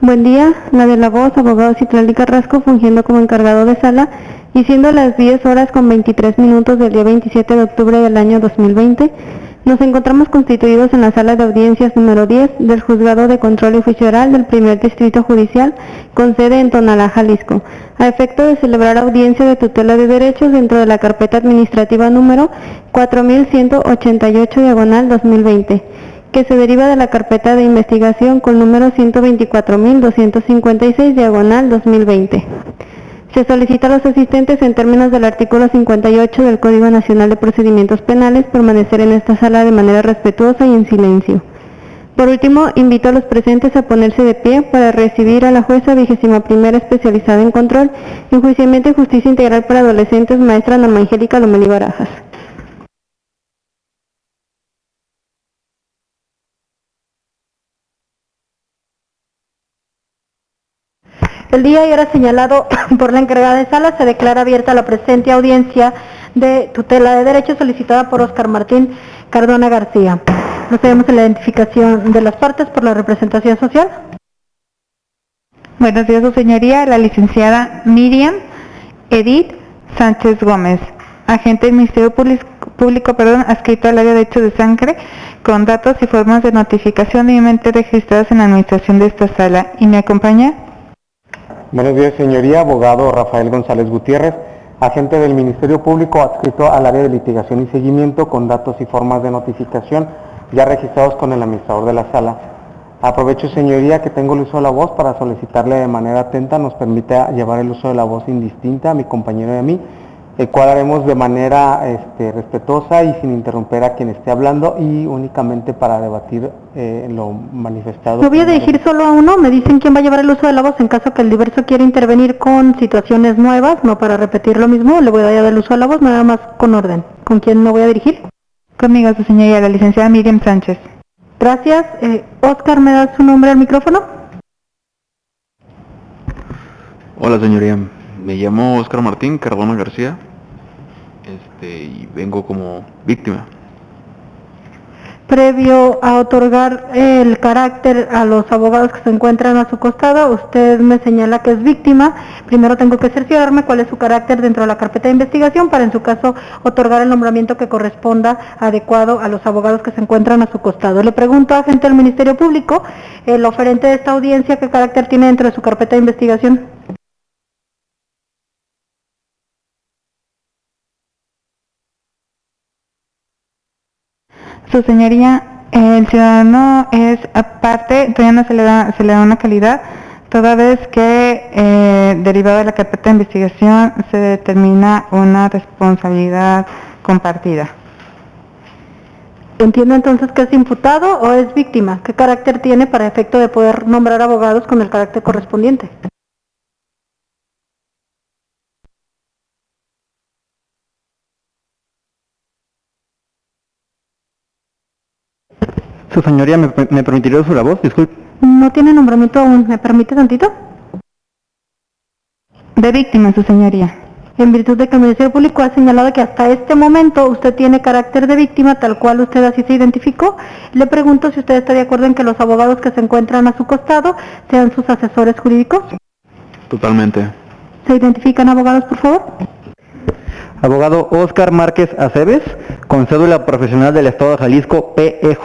Buen día, la de la voz, abogado Citlali Carrasco, fungiendo como encargado de sala, y siendo las 10 horas con 23 minutos del día 27 de octubre del año 2020, nos encontramos constituidos en la sala de audiencias número 10 del Juzgado de Control y Juicio Oral del Primer Distrito Judicial, con sede en Tonalá, Jalisco, a efecto de celebrar audiencia de tutela de derechos dentro de la carpeta administrativa número 4188/2020, que se deriva de la carpeta de investigación con número 124.256/2020. Se solicita a los asistentes, en términos del artículo 58 del Código Nacional de Procedimientos Penales, permanecer en esta sala de manera respetuosa y en silencio. Por último, invito a los presentes a ponerse de pie para recibir a la jueza 21ª especializada en control, enjuiciamiento y justicia integral para adolescentes, maestra Norma Angélica Lomelí Barajas. El día y hora señalado por la encargada de sala se declara abierta la presente audiencia de tutela de derechos solicitada por Óscar Martín Cardona García. Procedemos a la identificación de las partes por la representación social. Buenos días, su señoría, la licenciada Miriam Edith Sánchez Gómez, agente del Ministerio Público, adscrito al área de hechos de sangre, con datos y formas de notificación debidamente registradas en la administración de esta sala. ¿Y me acompaña? Buenos días, señoría, abogado Rafael González Gutiérrez, agente del Ministerio Público adscrito al área de litigación y seguimiento, con datos y formas de notificación ya registrados con el administrador de la sala. Aprovecho, señoría, que tengo el uso de la voz para solicitarle de manera atenta nos permita llevar el uso de la voz indistinta a mi compañero y a mí, el cual haremos de manera respetuosa y sin interrumpir a quien esté hablando, y únicamente para debatir lo manifestado. Me voy a dirigir solo a uno, me dicen quién va a llevar el uso de la voz en caso que el diverso quiera intervenir con situaciones nuevas, no para repetir lo mismo, le voy a dar el uso de la voz, nada más con orden. ¿Con quién me voy a dirigir? Conmigo, su señoría, la licenciada Miriam Sánchez. Gracias. Óscar, ¿me das su nombre al micrófono? Hola, señoría, me llamo Óscar Martín Cardona García, y vengo como víctima. Previo a otorgar el carácter a los abogados que se encuentran a su costado, usted me señala que es víctima. Primero tengo que cerciorarme cuál es su carácter dentro de la carpeta de investigación para, en su caso, otorgar el nombramiento que corresponda adecuado a los abogados que se encuentran a su costado. Le pregunto, agente del Ministerio Público, el oferente de esta audiencia, ¿qué carácter tiene dentro de su carpeta de investigación? Su señoría, el ciudadano es aparte, todavía no se le da una calidad, toda vez que derivado de la carpeta de investigación se determina una responsabilidad compartida. Entiendo entonces que es imputado o es víctima. ¿Qué carácter tiene para efecto de poder nombrar abogados con el carácter correspondiente? Su señoría, ¿me permitiría usar la voz? Disculpe. No tiene nombramiento aún. ¿Me permite tantito? De víctima, su señoría. En virtud de que el Ministerio Público ha señalado que hasta este momento usted tiene carácter de víctima, tal cual usted así se identificó, le pregunto si usted está de acuerdo en que los abogados que se encuentran a su costado sean sus asesores jurídicos. Totalmente. ¿Se identifican, abogados, por favor? Abogado Óscar Márquez Aceves, con cédula profesional del Estado de Jalisco, PEJ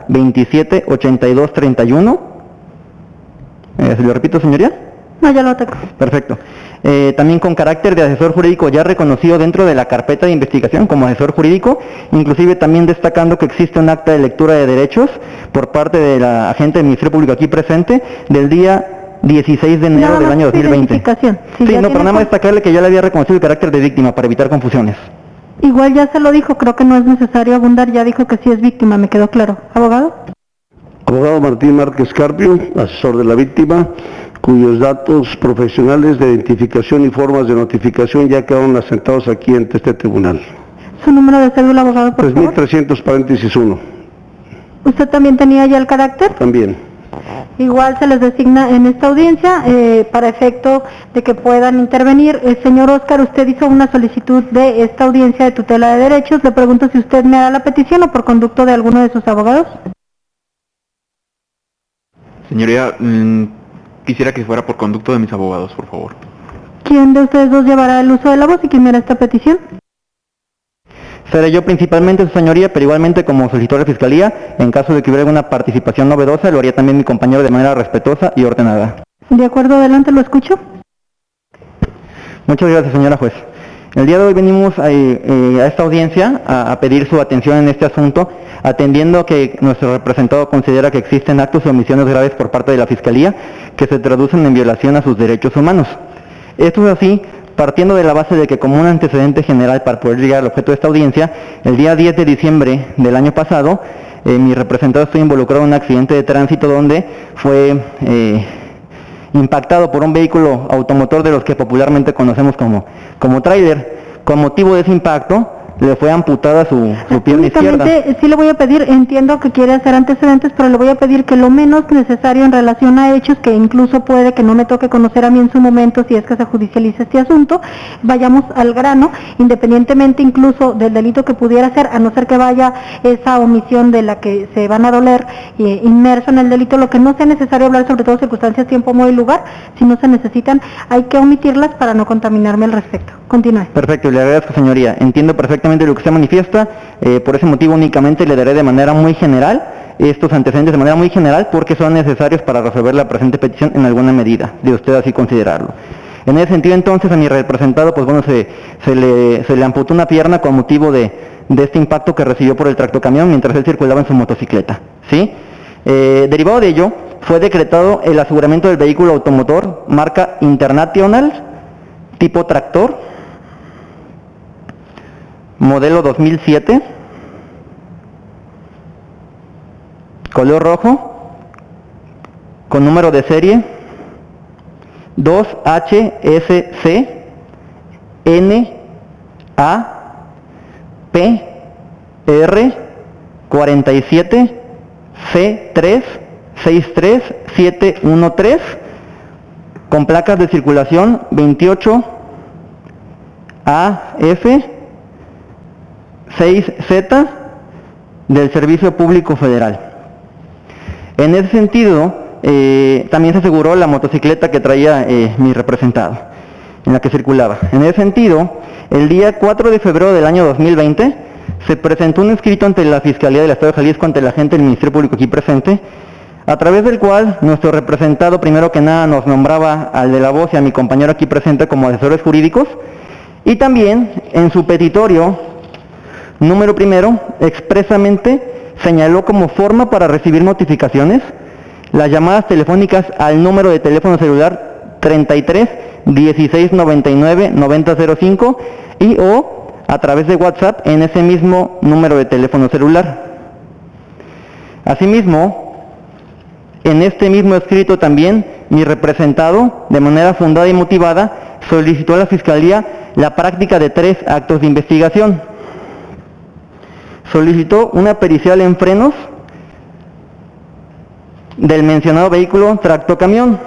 278231. ¿Se lo repito, señoría? No, ya lo tengo. Perfecto. También con carácter de asesor jurídico ya reconocido dentro de la carpeta de investigación como asesor jurídico, inclusive también destacando que existe un acta de lectura de derechos por parte de la agente del Ministerio Público aquí presente del día 16 de enero del año 2020. Sí, no, pero nada más destacarle que ya le había reconocido el carácter de víctima para evitar confusiones. Igual ya se lo dijo, creo que no es necesario abundar, ya dijo que sí es víctima, me quedó claro. ¿Abogado? Abogado Martín Márquez Carpio, asesor de la víctima, cuyos datos profesionales de identificación y formas de notificación ya quedaron asentados aquí ante este tribunal. ¿Su número de cédula, abogado, por favor? 3300 paréntesis 1. ¿Usted también tenía ya el carácter? También. Igual se les designa en esta audiencia para efecto de que puedan intervenir. Señor Óscar, usted hizo una solicitud de esta audiencia de tutela de derechos. Le pregunto si usted me hará la petición o por conducto de alguno de sus abogados. Señoría, quisiera que fuera por conducto de mis abogados, por favor. ¿Quién de ustedes dos llevará el uso de la voz y quién hará esta petición? Seré yo principalmente, su señoría, pero igualmente como solicitor de fiscalía, en caso de que hubiera alguna participación novedosa, lo haría también mi compañero de manera respetuosa y ordenada. De acuerdo, adelante, lo escucho. Muchas gracias, señora juez. El día de hoy venimos a esta audiencia a pedir su atención en este asunto, atendiendo que nuestro representado considera que existen actos o omisiones graves por parte de la Fiscalía que se traducen en violación a sus derechos humanos. Esto es así, partiendo de la base de que como un antecedente general para poder llegar al objeto de esta audiencia, el día 10 de diciembre del año pasado, mi representado estuvo involucrado en un accidente de tránsito donde fue impactado por un vehículo automotor de los que popularmente conocemos como tráiler. Con motivo de ese impacto, le fue amputada su pierna izquierda. Sí le voy a pedir, entiendo que quiere hacer antecedentes, pero le voy a pedir que lo menos necesario en relación a hechos que incluso puede que no me toque conocer a mí en su momento si es que se judicializa este asunto, vayamos al grano, independientemente incluso del delito que pudiera ser, a no ser que vaya esa omisión de la que se van a doler inmerso en el delito, lo que no sea necesario hablar sobre todo circunstancias, tiempo, modo y lugar, si no se necesitan, hay que omitirlas para no contaminarme al respecto. Continúe. Perfecto, le agradezco, señoría. Entiendo perfectamente lo que se manifiesta, por ese motivo únicamente le daré de manera muy general estos antecedentes, de manera muy general, porque son necesarios para resolver la presente petición en alguna medida, de usted así considerarlo. En ese sentido, entonces, a mi representado, pues bueno, se le amputó una pierna con motivo de este impacto que recibió por el tractocamión mientras él circulaba en su motocicleta, ¿sí? Derivado de ello, fue decretado el aseguramiento del vehículo automotor marca International, tipo tractor, modelo 2007, color rojo, con número de serie 2HSC NAPR 47 C3 63713, con placas de circulación 28 AF 6Z del Servicio Público Federal. En ese sentido, también se aseguró la motocicleta que traía mi representado, en la que circulaba. En ese sentido, el día 4 de febrero del año 2020, se presentó un escrito ante la Fiscalía del Estado de Jalisco, ante la agente del Ministerio Público aquí presente, a través del cual nuestro representado, primero que nada, nos nombraba al de la voz y a mi compañero aquí presente como asesores jurídicos, y también en su petitorio número primero, expresamente señaló como forma para recibir notificaciones las llamadas telefónicas al número de teléfono celular 33 16 99 9005 y o a través de WhatsApp en ese mismo número de teléfono celular. Asimismo, en este mismo escrito también, mi representado, de manera fundada y motivada, solicitó a la Fiscalía la práctica de 3 actos de investigación. Solicitó una pericial en frenos del mencionado vehículo tractocamión,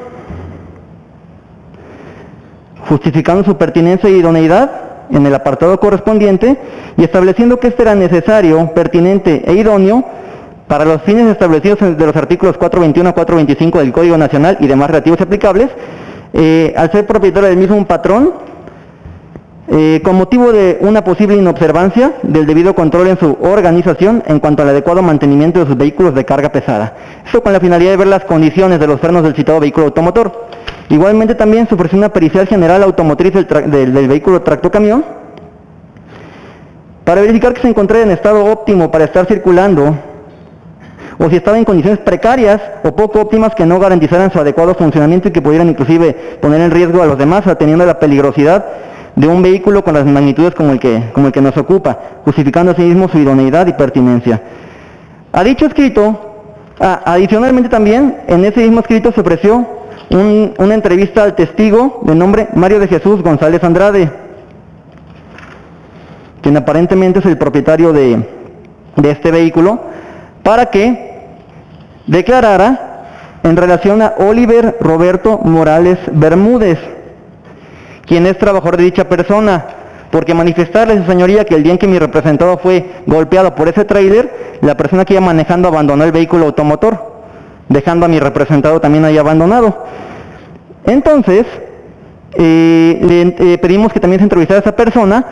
justificando su pertinencia e idoneidad en el apartado correspondiente y estableciendo que este era necesario, pertinente e idóneo para los fines establecidos de los artículos 421 a 425 del Código Nacional y demás relativos y aplicables, al ser propietario del mismo un patrón, con motivo de una posible inobservancia del debido control en su organización en cuanto al adecuado mantenimiento de sus vehículos de carga pesada. Esto con la finalidad de ver las condiciones de los frenos del citado vehículo automotor. Igualmente también se ofreció una pericial general automotriz del vehículo tractocamión para verificar que se encontrara en estado óptimo para estar circulando o si estaba en condiciones precarias o poco óptimas que no garantizaran su adecuado funcionamiento y que pudieran inclusive poner en riesgo a los demás, atendiendo a la peligrosidad de un vehículo con las magnitudes como el que nos ocupa, justificando asimismo su idoneidad y pertinencia. A dicho escrito, adicionalmente también, en ese mismo escrito se ofreció una entrevista al testigo de nombre Mario de Jesús González Andrade, quien aparentemente es el propietario de este vehículo, para que declarara en relación a Oliver Roberto Morales Bermúdez, quien es trabajador de dicha persona, porque manifestarle a su señoría que el día en que mi representado fue golpeado por ese tráiler, la persona que iba manejando abandonó el vehículo automotor, dejando a mi representado también ahí abandonado. Entonces, le pedimos que también se entrevistara a esa persona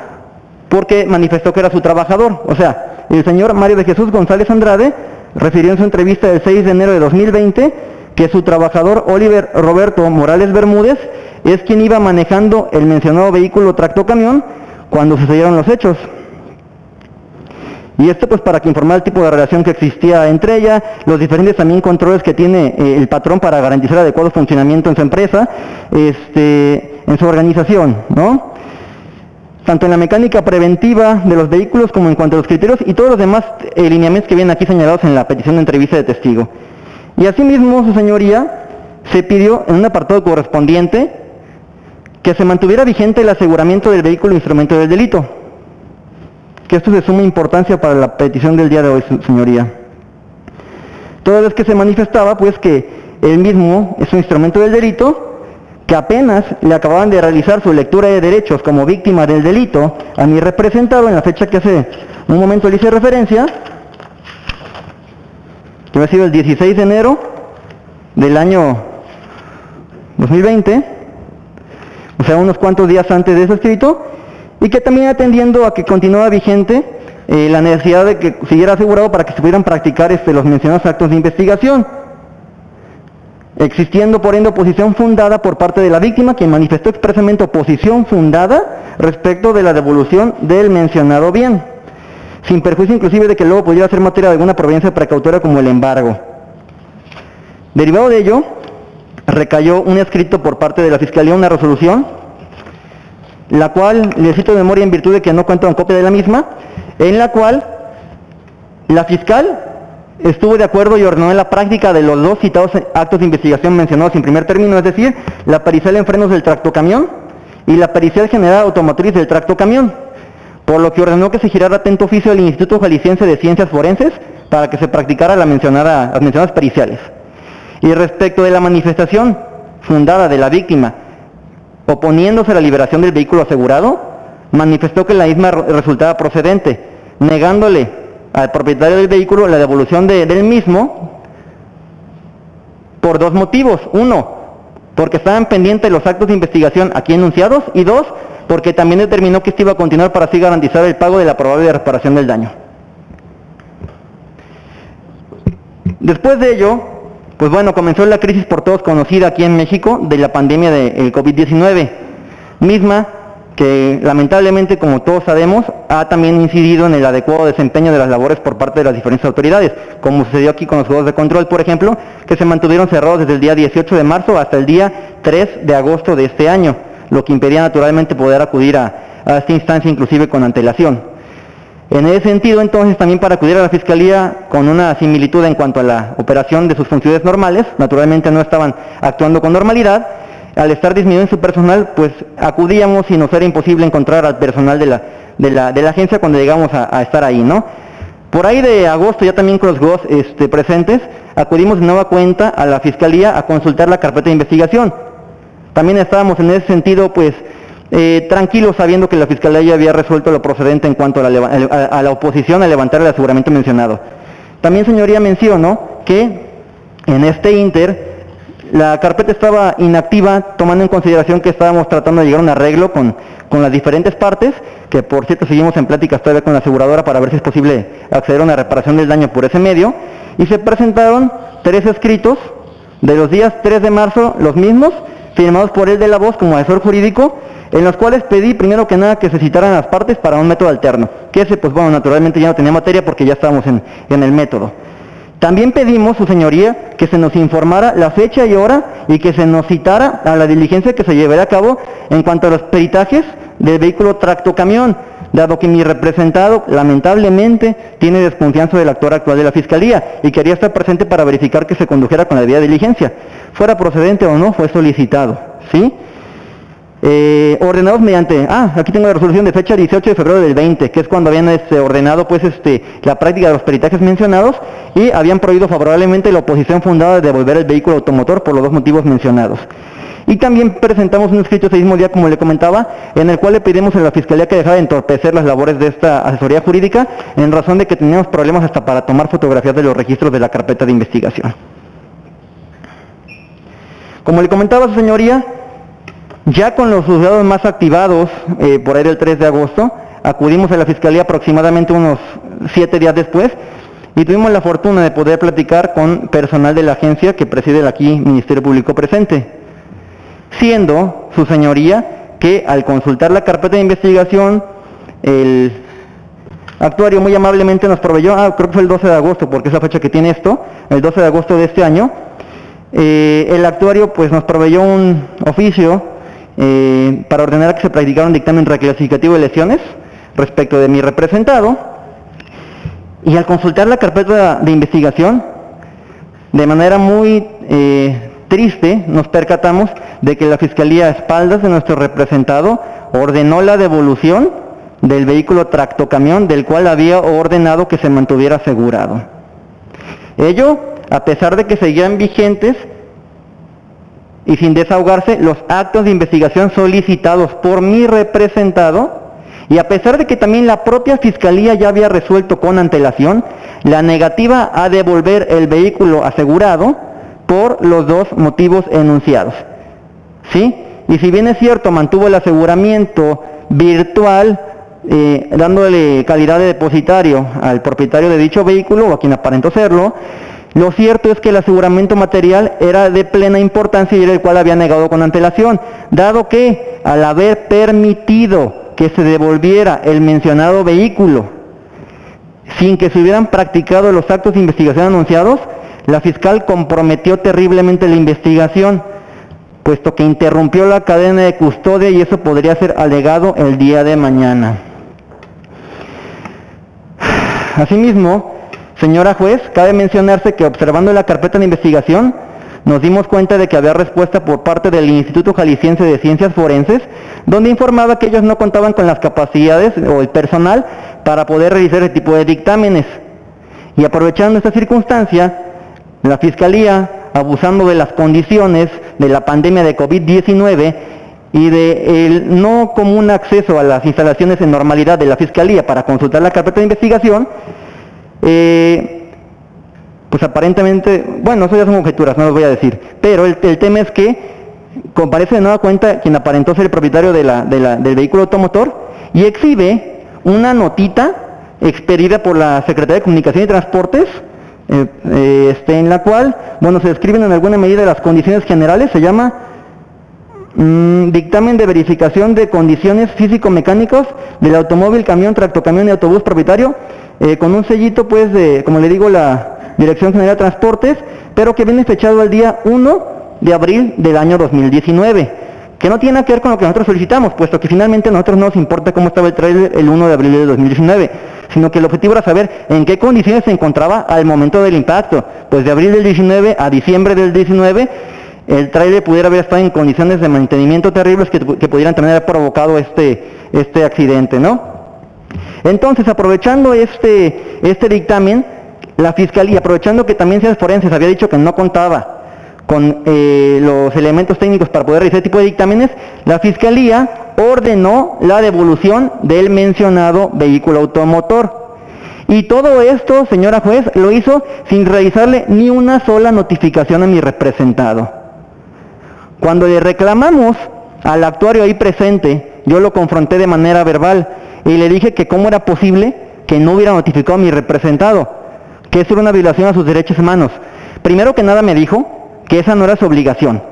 porque manifestó que era su trabajador. O sea, el señor Mario de Jesús González Andrade refirió en su entrevista del 6 de enero de 2020 que su trabajador Oliver Roberto Morales Bermúdez es quien iba manejando el mencionado vehículo tractocamión cuando sucedieron los hechos. Y esto pues para que informara el tipo de relación que existía entre ella, los diferentes también controles que tiene el patrón para garantizar el adecuado funcionamiento en su empresa, en su organización, ¿no? Tanto en la mecánica preventiva de los vehículos como en cuanto a los criterios y todos los demás lineamientos que vienen aquí señalados en la petición de entrevista de testigo. Y asimismo, su señoría, se pidió en un apartado correspondiente que se mantuviera vigente el aseguramiento del vehículo instrumento del delito, que esto es de suma importancia para la petición del día de hoy, señoría. Toda vez que se manifestaba, pues, que el mismo es un instrumento del delito, que apenas le acababan de realizar su lectura de derechos como víctima del delito a mi representado en la fecha que hace un momento le hice referencia, que ha sido el 16 de enero del año 2020, o sea, unos cuantos días antes de ese escrito, y que también atendiendo a que continuaba vigente la necesidad de que siguiera asegurado para que se pudieran practicar los mencionados actos de investigación, existiendo por ende oposición fundada por parte de la víctima, quien manifestó expresamente oposición fundada respecto de la devolución del mencionado bien, sin perjuicio inclusive de que luego pudiera ser materia de alguna providencia precautoria como el embargo. Derivado de ello, recayó un escrito por parte de la Fiscalía, una resolución, la cual le cito de memoria en virtud de que no cuento con copia de la misma, en la cual la fiscal estuvo de acuerdo y ordenó en la práctica de los dos citados actos de investigación mencionados en primer término, es decir, la pericial en frenos del tractocamión y la pericial general automotriz del tractocamión, por lo que ordenó que se girara atento oficio al Instituto Jalisciense de Ciencias Forenses para que se practicara las mencionadas periciales. Y respecto de la manifestación fundada de la víctima oponiéndose a la liberación del vehículo asegurado, manifestó que la misma resultaba procedente, negándole al propietario del vehículo la devolución del mismo por dos motivos. Uno, porque estaban pendientes los actos de investigación aquí enunciados, y dos, porque también determinó que esto iba a continuar para así garantizar el pago de la probable reparación del daño. Después de ello, pues bueno, comenzó la crisis por todos conocida aquí en México de la pandemia del COVID-19, misma que lamentablemente, como todos sabemos, ha también incidido en el adecuado desempeño de las labores por parte de las diferentes autoridades, como sucedió aquí con los juegos de control, por ejemplo, que se mantuvieron cerrados desde el día 18 de marzo hasta el día 3 de agosto de este año, lo que impedía naturalmente poder acudir a esta instancia inclusive con antelación. En ese sentido, entonces, también para acudir a la Fiscalía con una similitud en cuanto a la operación de sus funciones normales, naturalmente no estaban actuando con normalidad, al estar disminuido en su personal, pues acudíamos y nos era imposible encontrar al personal de la agencia cuando llegamos a estar ahí, ¿no? Por ahí de agosto, ya también con los juegos presentes, acudimos de nueva cuenta a la Fiscalía a consultar la carpeta de investigación. También estábamos en ese sentido, pues, tranquilos, sabiendo que la Fiscalía ya había resuelto lo procedente en cuanto a la oposición a levantar el aseguramiento mencionado. También, señoría, menciono que en este ínter la carpeta estaba inactiva, tomando en consideración que estábamos tratando de llegar a un arreglo con las diferentes partes, que por cierto seguimos en pláticas todavía con la aseguradora para ver si es posible acceder a una reparación del daño por ese medio, y se presentaron 3 escritos de los días 3 de marzo, los mismos, firmados por él de la voz como asesor jurídico, en los cuales pedí primero que nada que se citaran las partes para un método alterno, que ese pues bueno, naturalmente ya no tenía materia porque ya estábamos en el método. También pedimos, su señoría, que se nos informara la fecha y hora y que se nos citara a la diligencia que se llevará a cabo en cuanto a los peritajes del vehículo tractocamión, dado que mi representado lamentablemente tiene desconfianza del actor actual de la Fiscalía y quería estar presente para verificar que se condujera con la debida diligencia, fuera procedente o no, fue solicitado, ¿sí? Ordenados mediante, aquí tengo la resolución de fecha 18 de febrero del 20, que es cuando habían ordenado pues la práctica de los peritajes mencionados y habían prohibido favorablemente la oposición fundada de devolver el vehículo automotor por los dos motivos mencionados. Y también presentamos un escrito ese mismo día, como le comentaba, en el cual le pedimos a la Fiscalía que dejara de entorpecer las labores de esta asesoría jurídica en razón de que teníamos problemas hasta para tomar fotografías de los registros de la carpeta de investigación. Como le comentaba su señoría, ya con los juzgados más activados, por ahí del 3 de agosto, acudimos a la Fiscalía aproximadamente unos 7 días después y tuvimos la fortuna de poder platicar con personal de la agencia que preside el aquí Ministerio Público presente, siendo su señoría que al consultar la carpeta de investigación, el actuario muy amablemente nos proveyó, creo que fue el 12 de agosto, porque es la fecha que tiene esto, el 12 de agosto de este año, el actuario pues nos proveyó un oficio para ordenar que se practicara un dictamen reclasificativo de lesiones respecto de mi representado, y al consultar la carpeta de investigación, de manera muy triste, nos percatamos de que la Fiscalía, a espaldas de nuestro representado, ordenó la devolución del vehículo tractocamión del cual había ordenado que se mantuviera asegurado. Ello, a pesar de que seguían vigentes y sin desahogarse los actos de investigación solicitados por mi representado, y a pesar de que también la propia Fiscalía ya había resuelto con antelación la negativa a devolver el vehículo asegurado por los dos motivos enunciados. ¿Sí? Y si bien es cierto, mantuvo el aseguramiento virtual, dándole calidad de depositario al propietario de dicho vehículo o a quien aparentó serlo, lo cierto es que el aseguramiento material era de plena importancia y era el cual había negado con antelación, dado que al haber permitido que se devolviera el mencionado vehículo sin que se hubieran practicado los actos de investigación anunciados, la fiscal comprometió terriblemente la investigación, puesto que interrumpió la cadena de custodia y eso podría ser alegado el día de mañana. Asimismo, señora juez, cabe mencionarse que observando la carpeta de investigación, nos dimos cuenta de que había respuesta por parte del Instituto Jalisciense de Ciencias Forenses, donde informaba que ellos no contaban con las capacidades o el personal para poder realizar ese tipo de dictámenes. Y aprovechando esta circunstancia, la Fiscalía, abusando de las condiciones de la pandemia de COVID-19 y del no común acceso a las instalaciones en normalidad de la Fiscalía para consultar la carpeta de investigación, pues aparentemente, bueno, eso ya son conjeturas, no los voy a decir, pero el tema es que comparece de nueva cuenta quien aparentó ser el propietario del vehículo automotor y exhibe una notita expedida por la Secretaría de Comunicación y Transportes, en la cual, bueno, se describen en alguna medida las condiciones generales, se llama dictamen de verificación de condiciones físico-mecánicas del automóvil, camión, tractocamión y autobús propietario, con un sellito pues de, como le digo, la Dirección General de Transportes, pero que viene fechado el día 1 de abril del año 2019, que no tiene nada que ver con lo que nosotros solicitamos, puesto que finalmente a nosotros no nos importa cómo estaba el tráiler el 1 de abril del 2019, sino que el objetivo era saber en qué condiciones se encontraba al momento del impacto. Pues de abril del 19 a diciembre del 19, el tráiler pudiera haber estado en condiciones de mantenimiento terribles que pudieran también haber provocado este accidente, ¿no? Entonces, aprovechando este dictamen, la Fiscalía, aprovechando que también Ciencias Forenses había dicho que no contaba con los elementos técnicos para poder realizar este tipo de dictámenes, la Fiscalía ordenó la devolución del mencionado vehículo automotor. Y todo esto, señora juez, lo hizo sin realizarle ni una sola notificación a mi representado. Cuando le reclamamos al actuario ahí presente, yo lo confronté de manera verbal y le dije que cómo era posible que no hubiera notificado a mi representado, que eso era una violación a sus derechos humanos. Primero que nada me dijo que esa no era su obligación,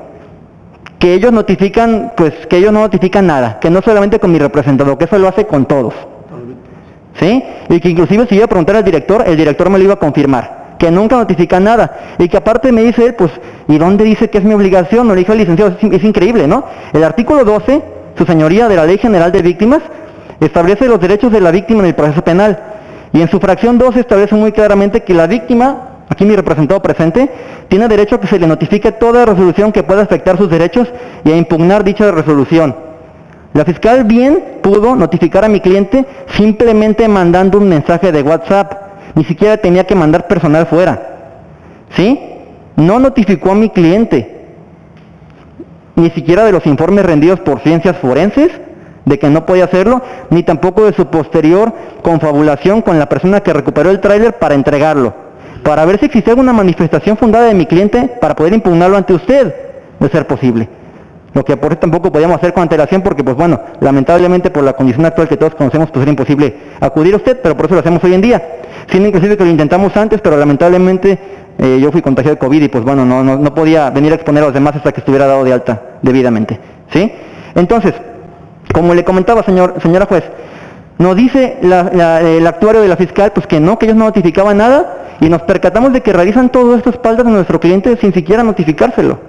que ellos notifican, pues que ellos no notifican nada, que no solamente con mi representado, que eso lo hace con todos, ¿sí? Y que inclusive si iba a preguntar al director, el director me lo iba a confirmar, que nunca notifica nada, y que aparte me dice él, pues, ¿y dónde dice que es mi obligación? No le dije al licenciado, es increíble, ¿no? El artículo 12, su señoría, de la Ley General de Víctimas, establece los derechos de la víctima en el proceso penal, y en su fracción 12 establece muy claramente que la víctima, aquí mi representado presente, tiene derecho a que se le notifique toda resolución que pueda afectar sus derechos y a impugnar dicha resolución. La fiscal bien pudo notificar a mi cliente simplemente mandando un mensaje de WhatsApp, ni siquiera tenía que mandar personal fuera, ¿sí? No notificó a mi cliente, ni siquiera de los informes rendidos por Ciencias Forenses, de que no podía hacerlo, ni tampoco de su posterior confabulación con la persona que recuperó el tráiler para entregarlo, para ver si existía alguna manifestación fundada de mi cliente para poder impugnarlo ante usted, de ser posible. Lo que por eso tampoco podíamos hacer con antelación porque, pues bueno, lamentablemente por la condición actual que todos conocemos, pues era imposible acudir a usted, pero por eso lo hacemos hoy en día. Siendo inclusive que lo intentamos antes, pero lamentablemente yo fui contagiado de COVID y pues bueno, no podía venir a exponer a los demás hasta que estuviera dado de alta debidamente, ¿sí? Entonces, como le comentaba, señora juez, nos dice el actuario de la fiscal, pues que ellos no notificaban nada, y nos percatamos de que realizan todo esto a espaldas de nuestro cliente sin siquiera notificárselo.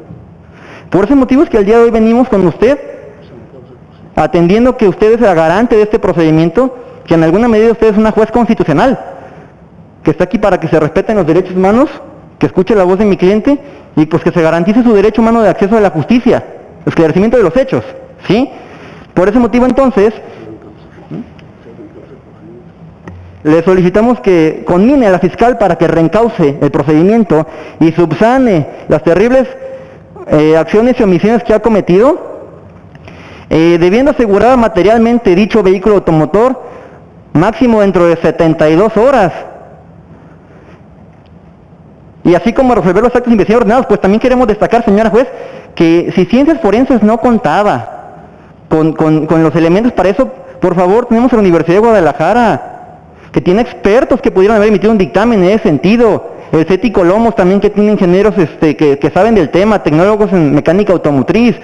Por ese motivo es que el día de hoy venimos con usted, atendiendo que usted es la garante de este procedimiento, que en alguna medida usted es una juez constitucional, que está aquí para que se respeten los derechos humanos, que escuche la voz de mi cliente, y pues que se garantice su derecho humano de acceso a la justicia, esclarecimiento de los hechos, ¿sí? Por ese motivo entonces, le solicitamos que conmine a la fiscal para que reencauce el procedimiento y subsane las terribles acciones y omisiones que ha cometido, debiendo asegurar materialmente dicho vehículo automotor máximo dentro de 72 horas. Y así como resolver los actos de investigación ordenados, pues también queremos destacar, señora juez, que si Ciencias Forenses no contaba con los elementos para eso, por favor, tenemos a la Universidad de Guadalajara, que tiene expertos que pudieran haber emitido un dictamen en ese sentido. El CETI Colomos también, que tiene ingenieros que saben del tema, tecnólogos en mecánica automotriz.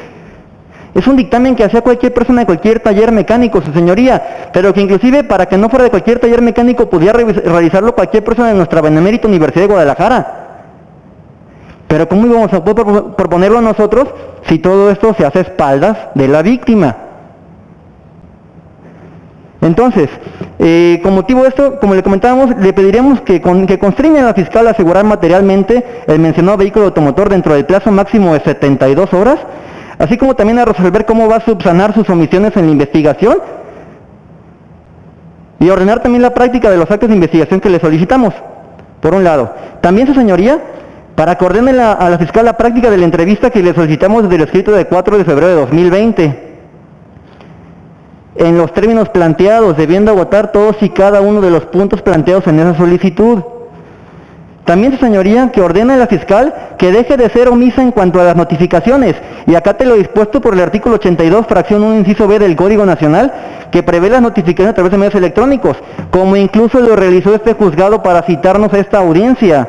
Es un dictamen que hacía cualquier persona de cualquier taller mecánico, su señoría, pero que inclusive para que no fuera de cualquier taller mecánico pudiera realizarlo cualquier persona de nuestra benemérita Universidad de Guadalajara. Pero ¿cómo íbamos a poder proponerlo nosotros si todo esto se hace a espaldas de la víctima? Entonces, con motivo de esto, como le comentábamos, le pediríamos que constriña a la fiscal a asegurar materialmente el mencionado vehículo automotor dentro del plazo máximo de 72 horas, así como también a resolver cómo va a subsanar sus omisiones en la investigación y ordenar también la práctica de los actos de investigación que le solicitamos, por un lado. También, su señoría, para que ordene a la fiscal la práctica de la entrevista que le solicitamos desde el escrito de 4 de febrero de 2020. En los términos planteados, debiendo agotar todos y cada uno de los puntos planteados en esa solicitud. También, su señoría, que ordena a la fiscal que deje de ser omisa en cuanto a las notificaciones y acate lo dispuesto por el artículo 82, fracción 1, inciso B del Código Nacional, que prevé las notificaciones a través de medios electrónicos, como incluso lo realizó este juzgado para citarnos a esta audiencia.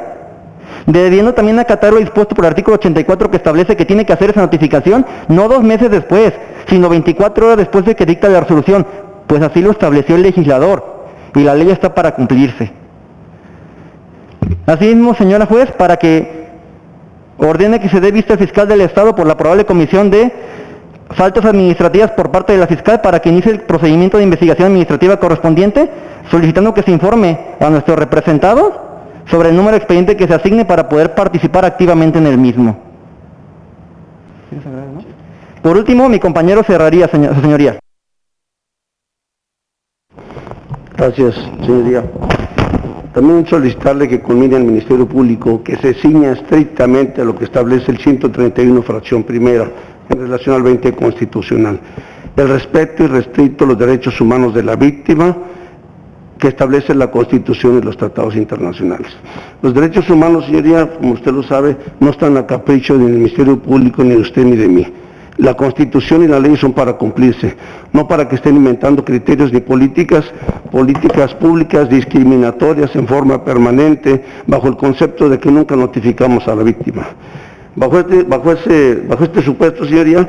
Debiendo también acatar lo dispuesto por el artículo 84, que establece que tiene que hacer esa notificación no 2 meses después, sino 24 horas después de que dicta la resolución, pues así lo estableció el legislador, y la ley está para cumplirse. Asimismo, señora juez, para que ordene que se dé vista al fiscal del Estado por la probable comisión de faltas administrativas por parte de la fiscal para que inicie el procedimiento de investigación administrativa correspondiente, solicitando que se informe a nuestro representado sobre el número de expediente que se asigne para poder participar activamente en el mismo. Por último, mi compañero cerraría, su señoría. Gracias, señoría. También solicitarle que culmine al Ministerio Público que se ciña estrictamente a lo que establece el 131, fracción primera, en relación al 20 constitucional. El respeto irrestricto a los derechos humanos de la víctima, que establece la Constitución y los tratados internacionales. Los derechos humanos, señoría, como usted lo sabe, no están a capricho ni del Ministerio Público, ni de usted, ni de mí. La Constitución y la ley son para cumplirse, no para que estén inventando criterios ni políticas públicas discriminatorias en forma permanente, bajo el concepto de que nunca notificamos a la víctima. Bajo este supuesto, señoría,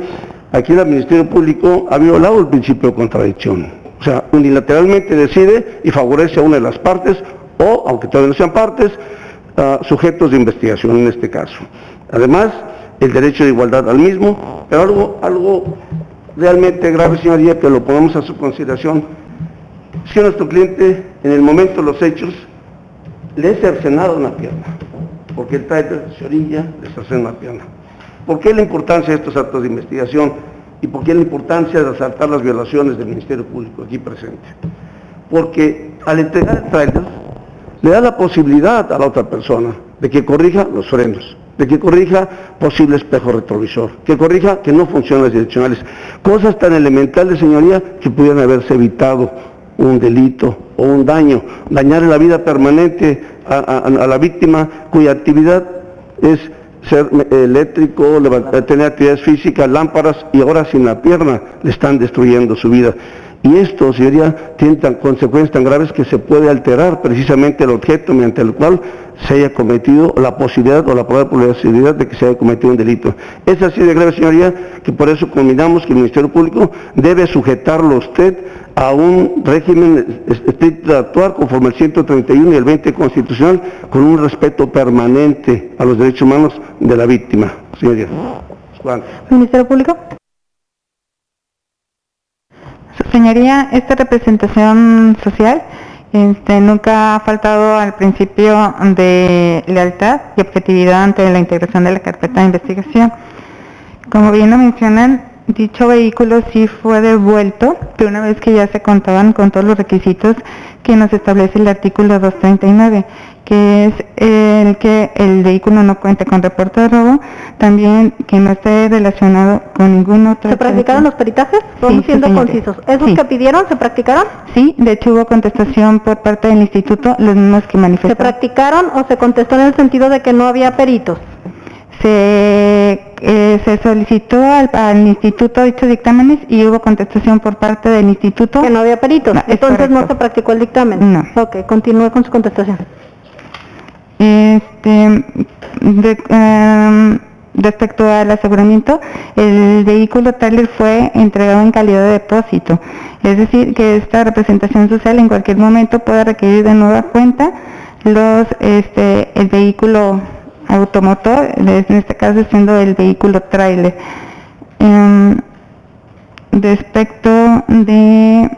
aquí el Ministerio Público ha violado el principio de contradicción. O sea, unilateralmente decide y favorece a una de las partes, o, aunque todavía no sean partes, sujetos de investigación en este caso. Además, el derecho de igualdad al mismo, pero algo realmente grave, señoría, que lo pongamos a su consideración. Si a nuestro cliente, en el momento de los hechos, le es cercenada una pierna, porque el trailer se orilla, le cercena una pierna. ¿Por qué la importancia de estos actos de investigación? ¿Y por qué la importancia de resaltar las violaciones del Ministerio Público aquí presente? Porque al entregar el tráiler, le da la posibilidad a la otra persona de que corrija los frenos, de que corrija posible espejo retrovisor, que corrija que no funcionan las direccionales. Cosas tan elementales, señoría, que pudieran haberse evitado un delito o un daño, dañar la vida permanente a la víctima cuya actividad es ser eléctrico, tener actividades físicas, lámparas, y ahora sin la pierna le están destruyendo su vida. Y esto, señoría, tiene consecuencias tan graves que se puede alterar precisamente el objeto mediante el cual se haya cometido la posibilidad o la probable posibilidad de que se haya cometido un delito. Es así de grave, señoría, que por eso combinamos que el Ministerio Público debe sujetarlo a usted a un régimen estricto de actuar conforme el 131 y el 20 constitucional, con un respeto permanente a los derechos humanos de la víctima. Señoría. Juan. Ministerio Público. Señoría, esta representación social nunca ha faltado al principio de lealtad y objetividad ante la integración de la carpeta de investigación. Como bien lo mencionan, dicho vehículo sí fue devuelto, pero una vez que ya se contaban con todos los requisitos que nos establece el artículo 239, que es el que el vehículo no cuente con reporte de robo, también que no esté relacionado con ningún otro... ¿Se practicaron los peritajes? Vamos siendo concisos. ¿Esos que pidieron se practicaron? Sí, de hecho hubo contestación por parte del instituto, los mismos que manifestaron. ¿Se practicaron o se contestó en el sentido de que no había peritos? Se solicitó al instituto dichos dictámenes y hubo contestación por parte del instituto. Que no había peritos, No, entonces no se practicó el dictamen. No. Ok, continúe con su contestación. Respecto al aseguramiento, el vehículo trailer fue entregado en calidad de depósito, es decir, que esta representación social en cualquier momento puede requerir de nueva cuenta el vehículo automotor, en este caso siendo el vehículo tráiler. Respecto de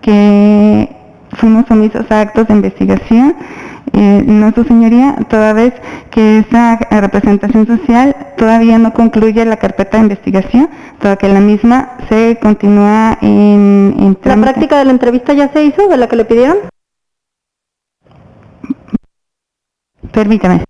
que fuimos omisos a actos de investigación, no, su señoría, toda vez que esa representación social todavía no concluye la carpeta de investigación, toda que la misma se continúa en ¿La práctica de la entrevista ya se hizo, de la que le pidieron? Permítame.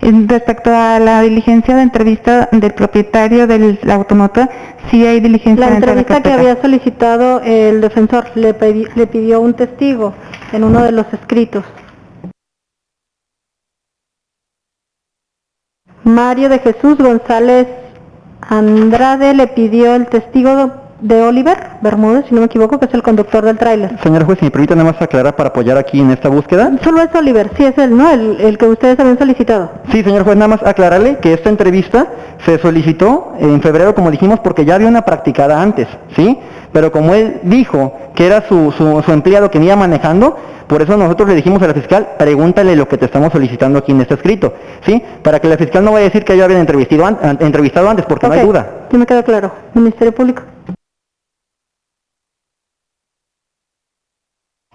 Respecto a la diligencia de entrevista del propietario del automotor, sí hay diligencia La dentro de entrevista que había solicitado el defensor le pidió un testigo en uno de los escritos. Mario de Jesús González Andrade le pidió el testigo de Oliver Bermúdez, si no me equivoco, que es el conductor del tráiler. Señor juez, si me permite nada más aclarar para apoyar aquí en esta búsqueda. Solo es Oliver, sí es él, ¿no? El que ustedes habían solicitado. Sí, señor juez, nada más aclararle que esta entrevista se solicitó en febrero, como dijimos, porque ya había una practicada antes, ¿sí? Pero como él dijo que era su empleado quien iba manejando, por eso nosotros le dijimos a la fiscal, pregúntale lo que te estamos solicitando aquí en este escrito, ¿sí? Para que la fiscal no vaya a decir que yo había entrevistado antes, porque no hay duda. Ya me queda claro. Ministerio Público.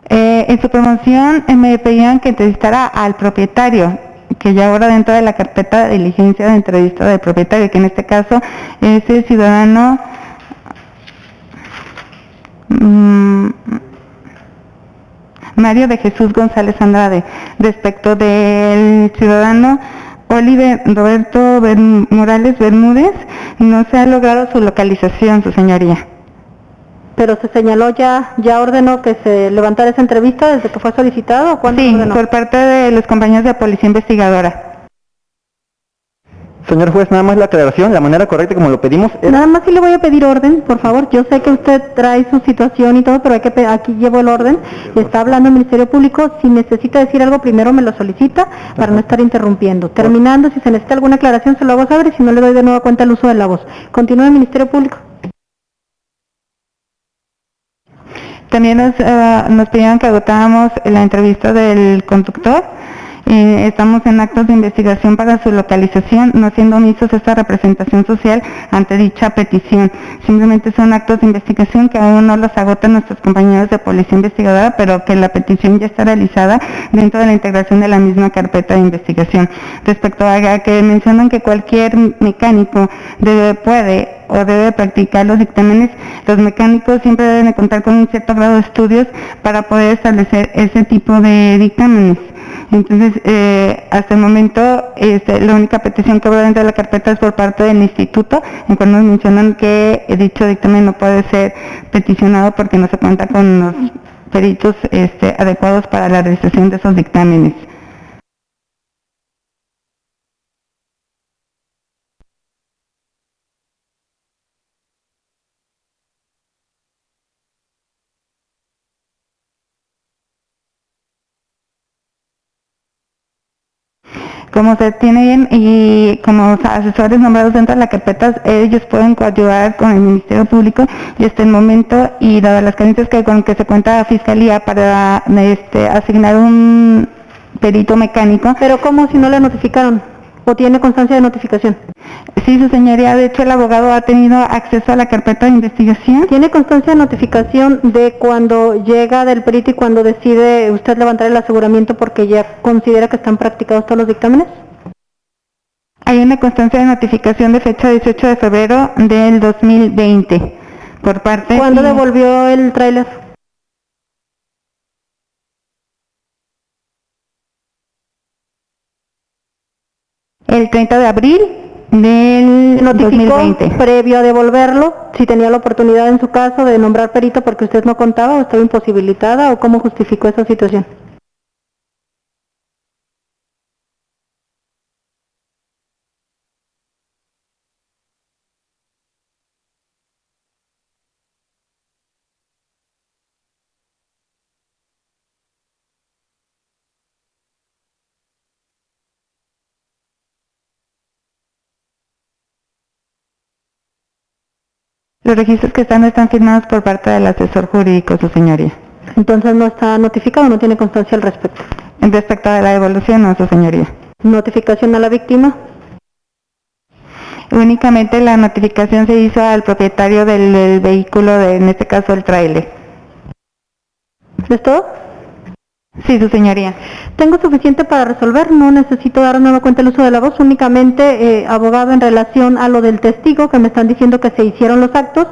En su promoción me pedían que entrevistara al propietario, que ya ahora dentro de la carpeta de diligencia de entrevista del propietario, que en este caso es el ciudadano Mario de Jesús González Andrade. Respecto del ciudadano Oliver Roberto Morales Bermúdez, no se ha logrado su localización, su señoría. Pero se señaló ya ordenó que se levantara esa entrevista desde que fue solicitado, ¿o cuándo Sí, ordenó? por parte de los compañeros de policía investigadora. Señor juez, nada más la aclaración, la manera correcta como lo pedimos es... Nada más sí le voy a pedir orden, por favor. Yo sé que usted trae su situación y todo, pero aquí llevo el orden. Está hablando el Ministerio Público. Si necesita decir algo, primero me lo solicita para no estar interrumpiendo. Terminando, si se necesita alguna aclaración, se lo hago saber y si no le doy de nueva cuenta el uso de la voz. Continúe el Ministerio Público. También nos pidieron que agotáramos la entrevista del conductor. Estamos en actos de investigación para su localización, no siendo omisos esta representación social ante dicha petición. Simplemente son actos de investigación que aún no los agotan nuestros compañeros de policía investigadora, pero que la petición ya está realizada dentro de la integración de la misma carpeta de investigación. Respecto a que mencionan que cualquier mecánico puede o debe practicar los dictámenes, los mecánicos siempre deben de contar con un cierto grado de estudios para poder establecer ese tipo de dictámenes. Entonces, hasta el momento, la única petición que va dentro de la carpeta es por parte del instituto, en cual nos mencionan que dicho dictamen no puede ser peticionado porque no se cuenta con los peritos adecuados para la realización de esos dictámenes. Como se tiene bien y como asesores nombrados dentro de la carpeta, ellos pueden coadyuvar con el Ministerio Público y hasta el momento, y dadas las carencias con que se cuenta la Fiscalía para asignar un perito mecánico. Pero ¿cómo si no le notificaron? ¿O tiene constancia de notificación? Sí, su señoría, de hecho el abogado ha tenido acceso a la carpeta de investigación. ¿Tiene constancia de notificación de cuando llega del perito y cuando decide usted levantar el aseguramiento porque ya considera que están practicados todos los dictámenes? Hay una constancia de notificación de fecha 18 de febrero del 2020 por parte... ¿Cuándo devolvió el tráiler? El 30 de abril del ¿Notificó 2020. previo a devolverlo si tenía la oportunidad en su caso de nombrar perito porque usted no contaba o estaba imposibilitada, o cómo justificó esa situación? Los registros que están firmados por parte del asesor jurídico, su señoría. Entonces no está notificado, no tiene constancia al respecto. En respecto de la devolución, no, su señoría. ¿Notificación a la víctima? Únicamente la notificación se hizo al propietario del vehículo, en este caso el tráiler. ¿Es todo? Sí, su señoría. Tengo suficiente para resolver, no necesito dar nueva cuenta el uso de la voz, únicamente abogado, en relación a lo del testigo, que me están diciendo que se hicieron los actos,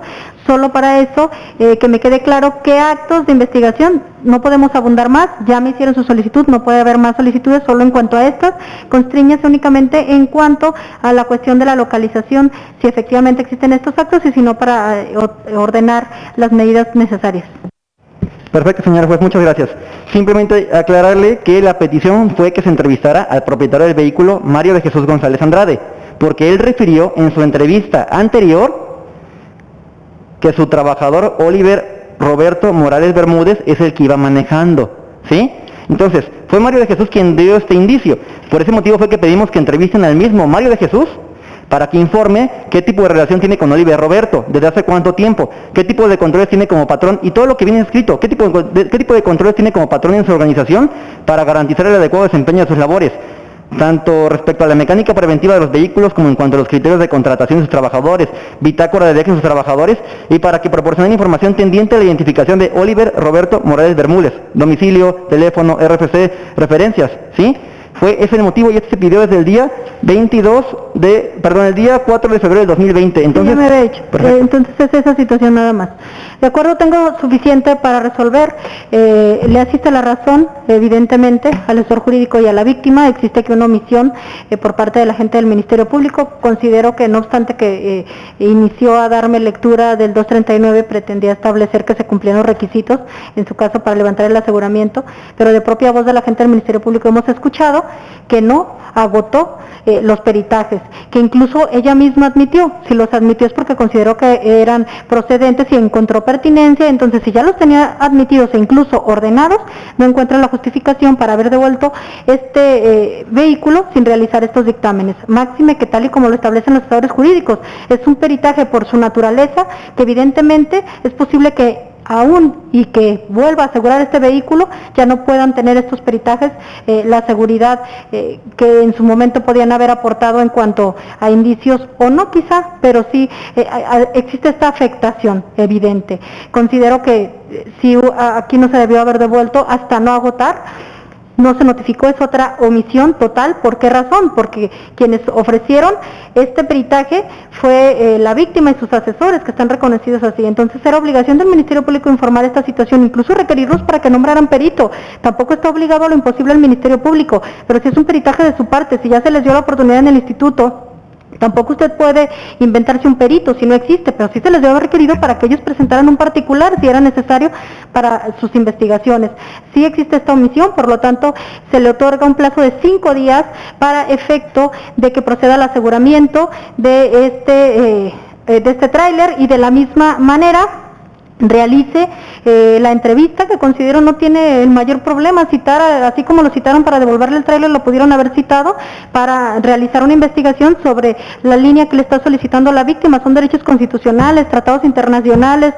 solo para eso, que me quede claro qué actos de investigación, no podemos abundar más, ya me hicieron su solicitud, no puede haber más solicitudes, solo en cuanto a estas, constríñase únicamente en cuanto a la cuestión de la localización, si efectivamente existen estos actos y si no, para ordenar las medidas necesarias. Perfecto, señor juez, muchas gracias. Simplemente aclararle que la petición fue que se entrevistara al propietario del vehículo, Mario de Jesús González Andrade, porque él refirió en su entrevista anterior que su trabajador Oliver Roberto Morales Bermúdez es el que iba manejando, ¿sí? Entonces, fue Mario de Jesús quien dio este indicio. Por ese motivo fue que pedimos que entrevisten al mismo Mario de Jesús para que informe qué tipo de relación tiene con Oliver Roberto, desde hace cuánto tiempo, qué tipo de controles tiene como patrón y todo lo que viene escrito, qué tipo de controles tiene como patrón en su organización para garantizar el adecuado desempeño de sus labores, tanto respecto a la mecánica preventiva de los vehículos como en cuanto a los criterios de contratación de sus trabajadores, bitácora de viajes de sus trabajadores, y para que proporcionen información tendiente a la identificación de Oliver Roberto Morales Bermúdez, domicilio, teléfono, RFC, referencias, ¿sí? Fue ese el motivo y este se pidió desde el día el día 4 de febrero del 2020. Entonces, sí, ya me había hecho. Entonces es esa situación nada más. De acuerdo, tengo suficiente para resolver. Le asiste la razón, evidentemente, al asesor jurídico y a la víctima. Existe que una omisión por parte de la gente del Ministerio Público. Considero que no obstante que inició a darme lectura del 239, pretendía establecer que se cumplían los requisitos, en su caso para levantar el aseguramiento, pero de propia voz de la gente del Ministerio Público hemos escuchado que no agotó los peritajes, que incluso ella misma admitió. Si los admitió es porque consideró que eran procedentes y encontró pertinencia. Entonces, si ya los tenía admitidos e incluso ordenados, no encuentra la justificación para haber devuelto este vehículo sin realizar estos dictámenes. Máxime que, tal y como lo establecen los asesores jurídicos, es un peritaje por su naturaleza, que evidentemente es posible que aún y que vuelva a asegurar este vehículo, ya no puedan tener estos peritajes la seguridad que en su momento podían haber aportado en cuanto a indicios, o no quizá, pero sí existe esta afectación evidente. Considero que si aquí no se debió haber devuelto hasta no agotar no se notificó, es otra omisión total. ¿Por qué razón? Porque quienes ofrecieron este peritaje fue la víctima y sus asesores, que están reconocidos así. Entonces era obligación del Ministerio Público informar esta situación, incluso requerirlos para que nombraran perito. Tampoco está obligado a lo imposible al Ministerio Público, pero si es un peritaje de su parte, si ya se les dio la oportunidad en el instituto, tampoco usted puede inventarse un perito si no existe, pero sí se les debe haber requerido para que ellos presentaran un particular si era necesario para sus investigaciones. Sí existe esta omisión, por lo tanto se le otorga un plazo de 5 días para efecto de que proceda al aseguramiento de este tráiler, y de la misma manera realice la entrevista, que considero no tiene el mayor problema. Citar, así como lo citaron para devolverle el tráiler, lo pudieron haber citado para realizar una investigación sobre la línea que le está solicitando la víctima. Son derechos constitucionales, tratados internacionales,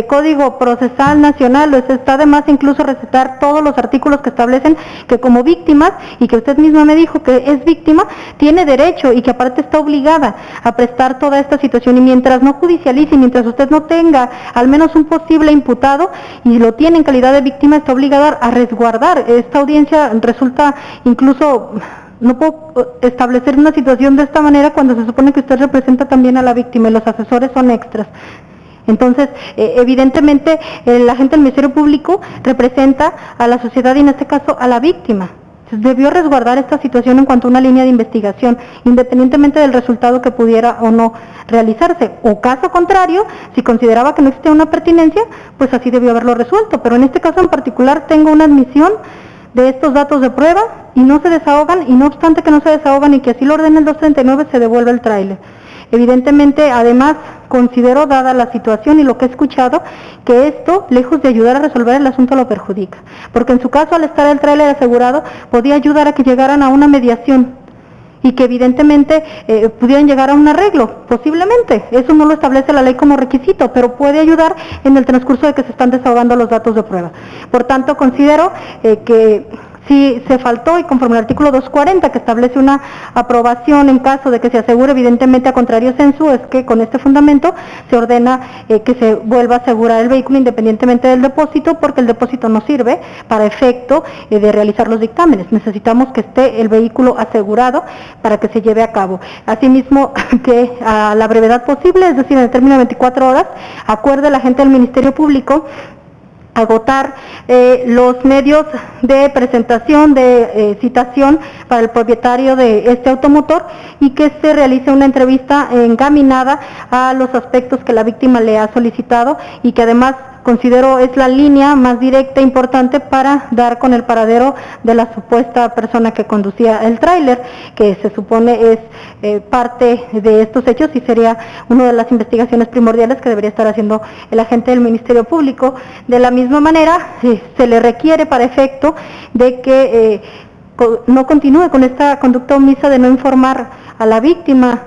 Código Procesal Nacional. Está de más incluso recitar todos los artículos que establecen que como víctimas, y que usted misma me dijo que es víctima, tiene derecho y que aparte está obligada a prestar toda esta situación. Y mientras no judicialice, mientras usted no tenga al menos un posible imputado y lo tiene en calidad de víctima, está obligada a resguardar. Esta audiencia resulta incluso, no puedo establecer una situación de esta manera cuando se supone que usted representa también a la víctima y los asesores son extras. Entonces, evidentemente, el agente del Ministerio Público representa a la sociedad y en este caso a la víctima. Debió resguardar esta situación en cuanto a una línea de investigación, independientemente del resultado que pudiera o no realizarse. O caso contrario, si consideraba que no existía una pertinencia, pues así debió haberlo resuelto. Pero en este caso en particular tengo una admisión de estos datos de prueba y no se desahogan, y no obstante que no se desahogan y que así lo ordena el 239, se devuelve el tráiler. Evidentemente, además, considero, dada la situación y lo que he escuchado, que esto, lejos de ayudar a resolver el asunto, lo perjudica. Porque en su caso, al estar el tráiler asegurado, podía ayudar a que llegaran a una mediación y que evidentemente pudieran llegar a un arreglo, posiblemente. Eso no lo establece la ley como requisito, pero puede ayudar en el transcurso de que se están desahogando los datos de prueba. Por tanto, considero que sí se faltó, y conforme al artículo 240, que establece una aprobación en caso de que se asegure evidentemente a contrario censo, es que con este fundamento se ordena que se vuelva a asegurar el vehículo independientemente del depósito, porque el depósito no sirve para efecto de realizar los dictámenes. Necesitamos que esté el vehículo asegurado para que se lleve a cabo. Asimismo, que a la brevedad posible, es decir, en el término de 24 horas, acuerde la agente del Ministerio Público agotar los medios de presentación, de citación para el propietario de este automotor, y que se realice una entrevista encaminada a los aspectos que la víctima le ha solicitado, y que además considero es la línea más directa e importante para dar con el paradero de la supuesta persona que conducía el tráiler, que se supone es parte de estos hechos y sería una de las investigaciones primordiales que debería estar haciendo el agente del Ministerio Público. De la misma manera, se le requiere para efecto de que no continúe con esta conducta omisa de no informar a la víctima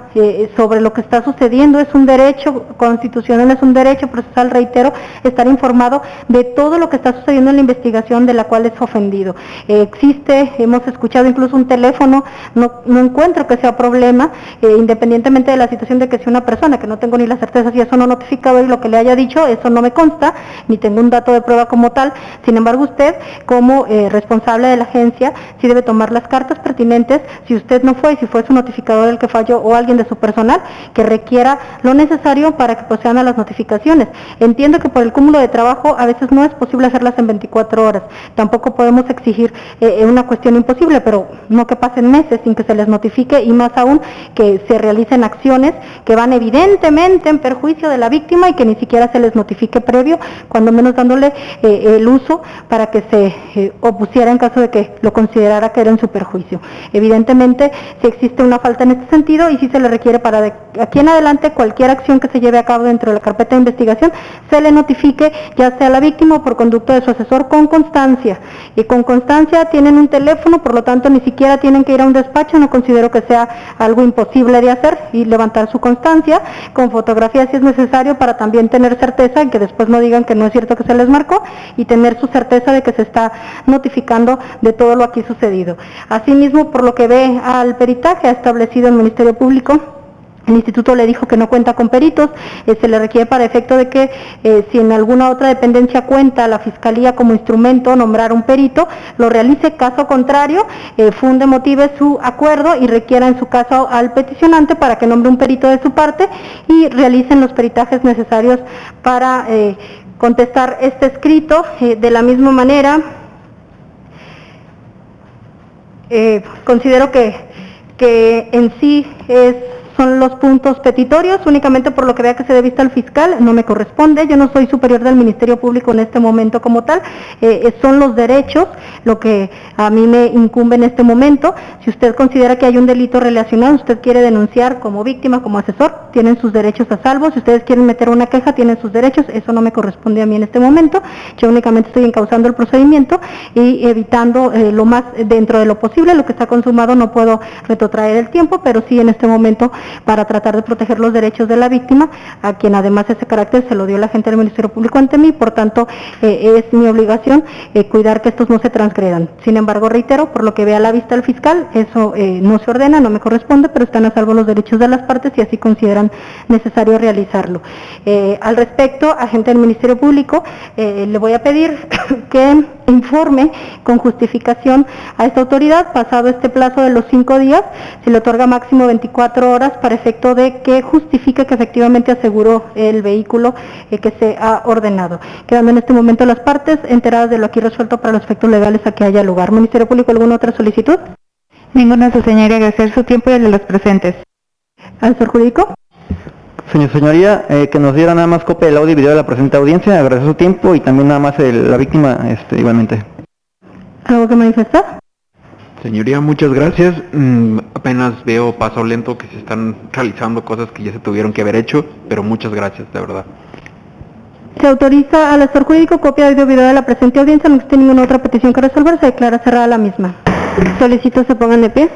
sobre lo que está sucediendo. Es un derecho constitucional, es un derecho procesal, reitero, estar informado de todo lo que está sucediendo en la investigación de la cual es ofendido. Existe, hemos escuchado incluso un teléfono, no encuentro que sea problema, independientemente de la situación de que sea una persona, que no tengo ni la certeza si eso no notificado y lo que le haya dicho, eso no me consta, ni tengo un dato de prueba como tal. Sin embargo, usted, como responsable de la agencia, sí debe tomar las cartas pertinentes, si usted no fue, y si fue su notificador el que falló o alguien de su personal, que requiera lo necesario para que procedan a las notificaciones. Entiendo que por el cúmulo de trabajo a veces no es posible hacerlas en 24 horas, tampoco podemos exigir una cuestión imposible, pero no que pasen meses sin que se les notifique, y más aún que se realicen acciones que van evidentemente en perjuicio de la víctima y que ni siquiera se les notifique previo, cuando menos dándole el uso para que se opusiera en caso de que lo considerara que era en su perjuicio. Evidentemente, si existe una falta en este sentido, y si se le requiere para de aquí en adelante cualquier acción que se lleve a cabo dentro de la carpeta de investigación, se le notifique ya sea a la víctima o por conducto de su asesor con constancia. Y con constancia tienen un teléfono, por lo tanto ni siquiera tienen que ir a un despacho, no considero que sea algo imposible de hacer, y levantar su constancia con fotografía si es necesario, para también tener certeza y que después no digan que no es cierto que se les marcó, y tener su certeza de que se está notificando de todo lo aquí sucedido. Asimismo, por lo que ve al peritaje, ha establecido el Ministerio Público El instituto le dijo que no cuenta con peritos, se le requiere para efecto de que si en alguna otra dependencia cuenta la Fiscalía como instrumento nombrar un perito, lo realice, caso contrario, funde, motive su acuerdo y requiera en su caso al peticionante para que nombre un perito de su parte y realicen los peritajes necesarios para contestar este escrito. De la misma manera, considero que en sí son los puntos petitorios, únicamente por lo que vea que se dé vista al fiscal, no me corresponde, yo no soy superior del Ministerio Público en este momento como tal, son los derechos lo que a mí me incumbe en este momento. Si usted considera que hay un delito relacionado, usted quiere denunciar como víctima, como asesor, tienen sus derechos a salvo, si ustedes quieren meter una queja, tienen sus derechos, eso no me corresponde a mí en este momento, yo únicamente estoy encauzando el procedimiento y evitando lo más dentro de lo posible, lo que está consumado no puedo retrotraer el tiempo, pero sí en este momento para tratar de proteger los derechos de la víctima, a quien además ese carácter se lo dio la gente del Ministerio Público ante mí, por tanto es mi obligación cuidar que estos no se transgredan. Sin embargo, reitero, por lo que vea a la vista del fiscal, eso no se ordena, no me corresponde, pero están a salvo los derechos de las partes y así consideran necesario realizarlo. Al respecto, agente del Ministerio Público, le voy a pedir que informe con justificación a esta autoridad, pasado este plazo de los 5 días, se le otorga máximo 24 horas para efecto de que justifique que efectivamente aseguró el vehículo que se ha ordenado. Quedando en este momento las partes enteradas de lo aquí resuelto para los efectos legales a que haya lugar. Ministerio Público, ¿alguna otra solicitud? Ninguna, su señoría, agradecer su tiempo y el de los presentes. ¿Asesor jurídico? Señoría, que nos diera nada más copia del audio y video de la presente audiencia, agradecer su tiempo y también nada más la víctima igualmente. ¿Algo que manifestar? Señoría, muchas gracias. Apenas veo paso lento que se están realizando cosas que ya se tuvieron que haber hecho, pero muchas gracias, de verdad. Se autoriza al asesor jurídico copia de audio y video de la presente audiencia, no existe ninguna otra petición que resolver, se declara cerrada la misma. Solicito se pongan de pie.